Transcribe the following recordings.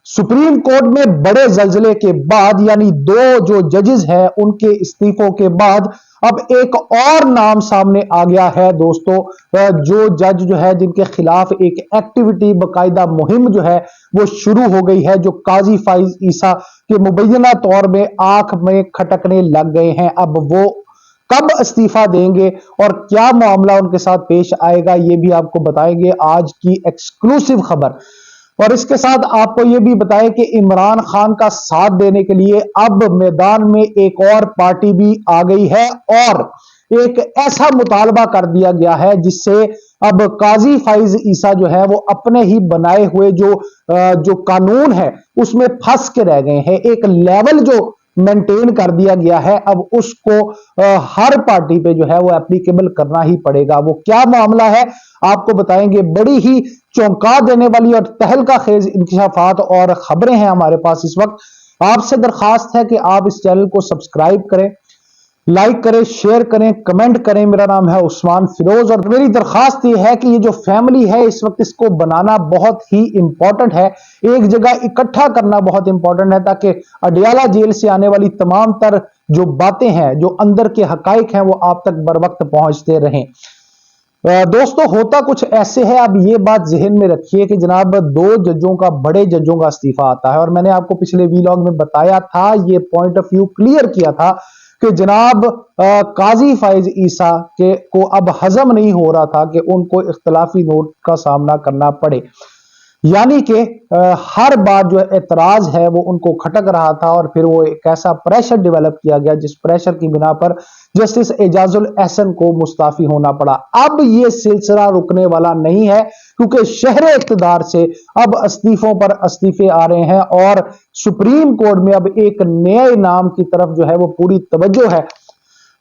Supreme court में बड़े जल्जले के बाद, यानी दो जो जजेस हैं उनके इस्तीफों के बाद, अब एक और नाम सामने आ गया है दोस्तों। जो जज जो है जिनके खिलाफ एक एक्टिविटी बाकायदा मुहिम जो है वो शुरू हो गई है, जो काजी फाइज ईसा के मुबैना तौर में आंख में खटकने लग गए हैं। अब वो कब इस्तीफा देंगे और क्या मामला उनके साथ पेश आएगा, ये भी आपको बताएंगे आज की एक्सक्लूसिव खबर। और इसके साथ आपको यह भी बताएं कि इमरान खान का साथ देने के लिए अब मैदान में एक और पार्टी भी आ गई है और एक ऐसा मुतालबा कर दिया गया है जिससे अब काजी फाइज ईसा जो है वो अपने ही बनाए हुए जो कानून है उसमें फंस के रह गए हैं। एक लेवल जो मेंटेन कर दिया गया है, अब उसको हर पार्टी पे जो है वो एप्लीकेबल करना ही पड़ेगा। वो क्या मामला है आपको बताएंगे। बड़ी ही चौंका देने वाली और तहलका खेज इंकशाफात और खबरें हैं हमारे पास इस वक्त। आपसे दरखास्त है कि आप इस चैनल को सब्सक्राइब करें, लाइक करें, शेयर करें, कमेंट करें। मेरा नाम है उस्मान फिरोज और मेरी दरखास्त यह है कि ये जो फैमिली है इस वक्त इसको बनाना बहुत ही इंपॉर्टेंट है, एक जगह इकट्ठा करना बहुत इंपॉर्टेंट है ताकि अडियाला जेल से आने वाली तमाम तर जो बातें हैं, जो अंदर के हकाइक हैं, वो आप तक बर वक्त पहुंचते रहें। दोस्तों होता कुछ ऐसे है, अब ये बात जहन में रखिए कि जनाब दो जजों का, बड़े जजों का इस्तीफा आता है और मैंने आपको पिछले वीलॉग में बताया था, ये पॉइंट ऑफ व्यू क्लियर किया था कि जनाब काजी फाइज ईसा के को अब हजम नहीं हो रहा था कि उनको इख्तलाफी नोट का सामना करना पड़े, यानी कि हर बार जो एतराज है वो उनको खटक रहा था और फिर वो एक ऐसा प्रेशर डेवलप किया गया जिस प्रेशर की बिना पर जस्टिस एजाजुल एहसन को मुस्ताफी होना पड़ा। अब ये सिलसिला रुकने वाला नहीं है क्योंकि शहर इक़्तिदार से अब इस्तीफों पर इस्तीफे आ रहे हैं और सुप्रीम कोर्ट में अब एक नए नाम की तरफ जो है वो पूरी तवज्जो है।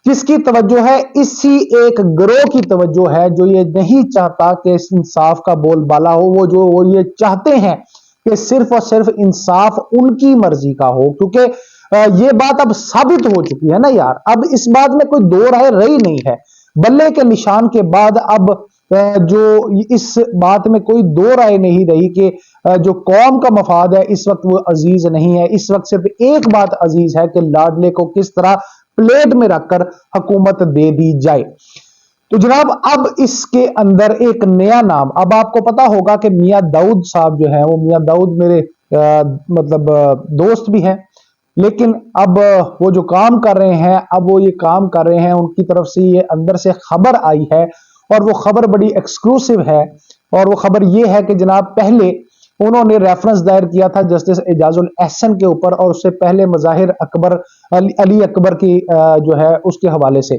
किसकी तवज्जो है? इसी एक गिरोह की तवज्जो है जो ये नहीं चाहता कि इंसाफ का बोलबाला हो। वो ये चाहते हैं कि सिर्फ और सिर्फ इंसाफ उनकी मर्जी का हो, क्योंकि ये बात अब साबित हो चुकी है ना यार। अब इस बात में कोई दो राय रही नहीं है। बल्ले के निशान के बाद अब जो इस बात में कोई दो राय नहीं रही कि जो कौम का मफाद है इस वक्त वो अजीज नहीं है। इस वक्त सिर्फ एक बात अजीज है कि लाडले को किस तरह प्लेट में रखकर हुकूमत दे दी जाए। तो जनाब अब इसके अंदर एक नया नाम, अब आपको पता होगा कि मियां दाऊद साहब जो है वो, मियां दाऊद मेरे मतलब दोस्त भी हैं, लेकिन अब वो जो काम कर रहे हैं, अब वो ये काम कर रहे हैं, उनकी तरफ से ये अंदर से खबर आई है और वो खबर बड़ी एक्सक्लूसिव है। और वो खबर ये है कि जनाब पहले उन्होंने रेफरेंस दायर किया था जस्टिस एजाजुल एहसन के ऊपर और उससे पहले मज़ाहिर अकबर अली अकबर की जो है उसके हवाले से।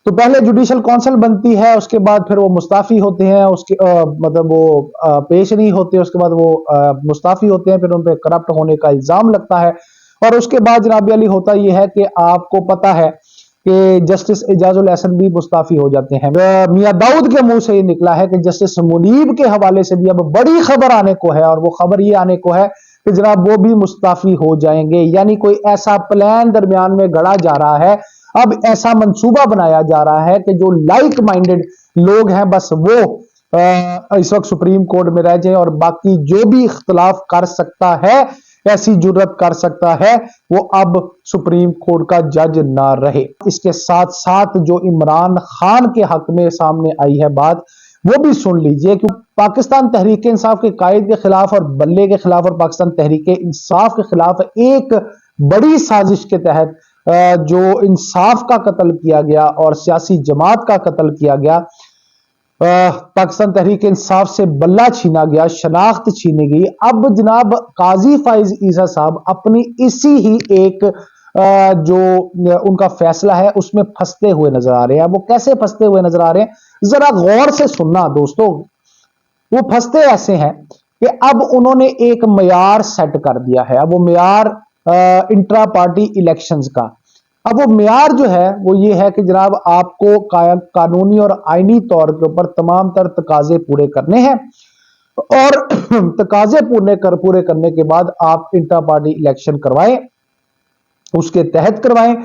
तो पहले जुडिशल काउंसिल बनती है, उसके बाद फिर वो मुस्ताफी होते हैं, उसके मतलब वो पेश नहीं होते, उसके बाद वो मुस्ताफी होते हैं, फिर उन पर करप्ट होने का इल्जाम लगता है और उसके बाद जनाब अली होता यह है कि आपको पता है कि जस्टिस एजाजुल एहसन भी मुस्ताफी हो जाते हैं। मियां दाऊद के मुंह से ये निकला है कि जस्टिस मुनीब के हवाले से भी अब बड़ी खबर आने को है और वो खबर ये आने को है कि जनाब वो भी मुस्ताफी हो जाएंगे। यानी कोई ऐसा प्लान दरमियान में गढ़ा जा रहा है, अब ऐसा मंसूबा बनाया जा रहा है कि जो लाइक माइंडेड लोग हैं बस वो इस वक्त सुप्रीम कोर्ट में रह जाए और बाकी जो भी इख्तलाफ कर सकता है, ऐसी जुर्रत कर सकता है, वो अब सुप्रीम कोर्ट का जज ना रहे। इसके साथ साथ जो इमरान खान के हक में सामने आई है बात, वो भी सुन लीजिए कि पाकिस्तान तहरीक इंसाफ के कायद के खिलाफ और बल्ले के खिलाफ और पाकिस्तान तहरीक इंसाफ के खिलाफ एक बड़ी साजिश के तहत जो इंसाफ का कत्ल किया गया और सियासी जमात का कत्ल किया गया, पाकिस्तान तहरीक इंसाफ से बल्ला छीना गया, शनाख्त छीनी गई। अब जनाब काजी फाइज ईसा साहब अपनी इसी ही एक जो उनका फैसला है उसमें फंसते हुए नजर आ रहे हैं। वो कैसे फंसते हुए नजर आ रहे हैं, जरा गौर से सुनना दोस्तों। वो फंसते ऐसे हैं कि अब उन्होंने एक मयार सेट कर दिया है। अब वो मयार इंट्रा पार्टी इलेक्शंस का, अब वो मयार जो है वो ये है कि जनाब आपको कानूनी और आईनी तौर के ऊपर तमाम तर तकाजे पूरे करने हैं और तकाजे पूरे करने के बाद आप इंट्रा पार्टी इलेक्शन करवाएं, उसके तहत करवाएं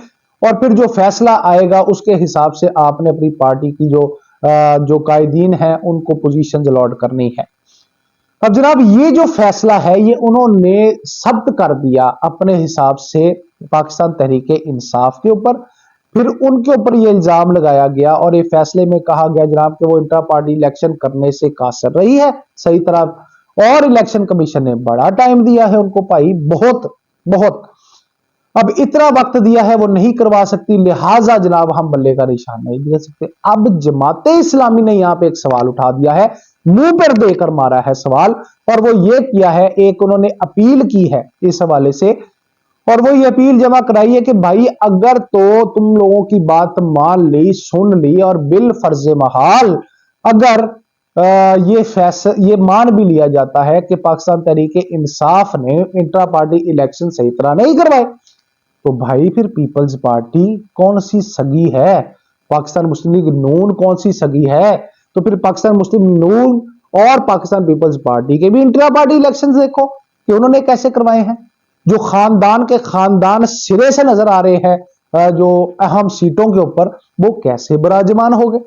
और फिर जो फैसला आएगा उसके हिसाब से आपने अपनी पार्टी की जो कायदीन है उनको पोजीशन अलॉट करनी है। अब जनाब ये जो फैसला है ये उन्होंने सख्त कर दिया अपने हिसाब से पाकिस्तान तहरीक इंसाफ के ऊपर। फिर उनके ऊपर ये इल्जाम लगाया गया और ये फैसले में कहा गया जनाब कि वो इंट्रा पार्टी इलेक्शन करने से कासर रही है सही तरह, और इलेक्शन कमीशन ने बड़ा टाइम दिया है उनको भाई, बहुत बहुत। अब इतना वक्त दिया है वो नहीं करवा सकती, लिहाजा जनाब हम बल्ले का निशान नहीं दे सकते। अब जमाते इस्लामी ने यहां पे एक सवाल उठा दिया है, मुंह पर देकर मारा है सवाल, और वो ये किया है, एक उन्होंने अपील की है इस हवाले से, और वो ये अपील जमा कराई है कि भाई अगर तो तुम लोगों की बात मान ली, सुन ली, और बिल फर्ज महाल अगर ये मान भी लिया जाता है कि पाकिस्तान तहरीक इंसाफ ने इंट्रा पार्टी इलेक्शन सही तरह नहीं करवाए, तो भाई फिर पीपल्स पार्टी कौन सी सगी है, पाकिस्तान मुस्लिम लीग नून कौन सी सगी है? तो फिर पाकिस्तान मुस्लिम नून और पाकिस्तान पीपल्स पार्टी के भी इंट्रा पार्टी इलेक्शन देखो कि उन्होंने कैसे करवाए हैं। जो खानदान के खानदान सिरे से नजर आ रहे हैं जो अहम सीटों के ऊपर, वो कैसे बराजमान हो गए,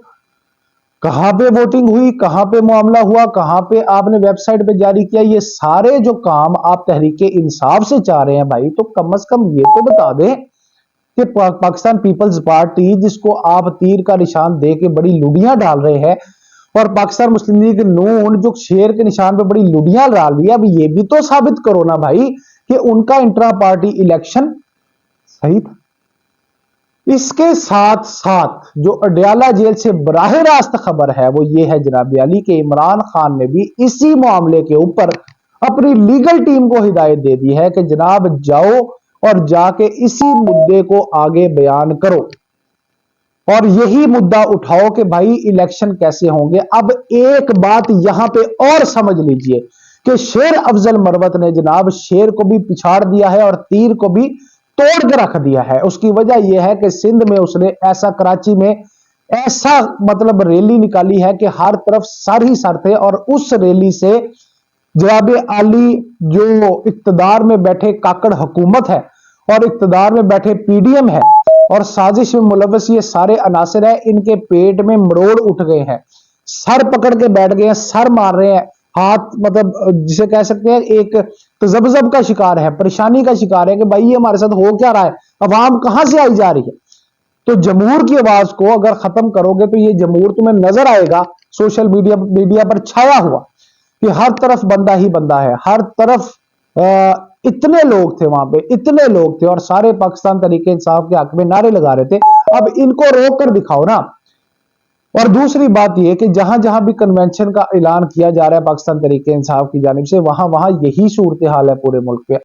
कहां पे वोटिंग हुई, कहां पे मामला हुआ, कहां पे आपने वेबसाइट पे जारी किया, ये सारे जो काम आप तहरीक इंसाफ से चाह रहे हैं भाई, तो कम से कम ये तो बता दें कि पाकिस्तान पीपल्स पार्टी जिसको आप तीर का निशान दे के बड़ी लुड़ियां डाल रहे हैं, और पाकिस्तान मुस्लिम लीग नून जो शेर के निशान पे बड़ी लुड़ियां डाल रही है, अब ये भी तो साबित करो ना भाई कि उनका इंट्रा पार्टी इलेक्शन सही था। इसके साथ साथ जो अडयाला जेल से बराह रास्त खबर है वो ये है जनाब अली के इमरान खान ने भी इसी मामले के ऊपर अपनी लीगल टीम को हिदायत दे दी है कि जनाब जाओ और जाके इसी मुद्दे को आगे बयान करो और यही मुद्दा उठाओ कि भाई इलेक्शन कैसे होंगे। अब एक बात यहां पे और समझ लीजिए कि शेर अफजल मरवत ने जनाब शेर को भी पिछाड़ दिया है और तीर को भी तोड़ के रख दिया है। उसकी वजह यह है कि सिंध में उसने ऐसा, कराची में ऐसा मतलब रैली निकाली है कि हर तरफ सर ही सर थे, और उस रैली से जनाब आली जो इक्तदार में बैठे काकड़ हुकूमत है और इक्तदार में बैठे पीडीएम है और साजिश में मुलव्वस ये सारे अनासिर है, इनके पेट में मरोड़ उठ गए हैं, सर पकड़ के बैठ गए हैं, सर मार रहे हैं, हाथ मतलब जिसे कह सकते हैं एक तजब्जब का शिकार है, परेशानी का शिकार है कि भाई ये हमारे साथ हो क्या रहा है, अवाम कहां से आई जा रही है। तो जमहूर की आवाज को अगर खत्म करोगे तो ये जमहूर तुम्हें नजर आएगा सोशल मीडिया पर छाया हुआ कि हर तरफ बंदा ही बंदा है, हर तरफ इतने लोग थे वहां पे, इतने लोग थे और सारे पाकिस्तान तहरीक इंसाफ के हक में नारे लगा रहे थे। अब इनको रोक कर दिखाओ ना। और दूसरी बात यह कि जहां जहां भी कन्वेंशन का ऐलान किया जा रहा है पाकिस्तान तहरीक इंसाफ की जानिब से, वहां वहां यही सूरत हाल है पूरे मुल्क पे।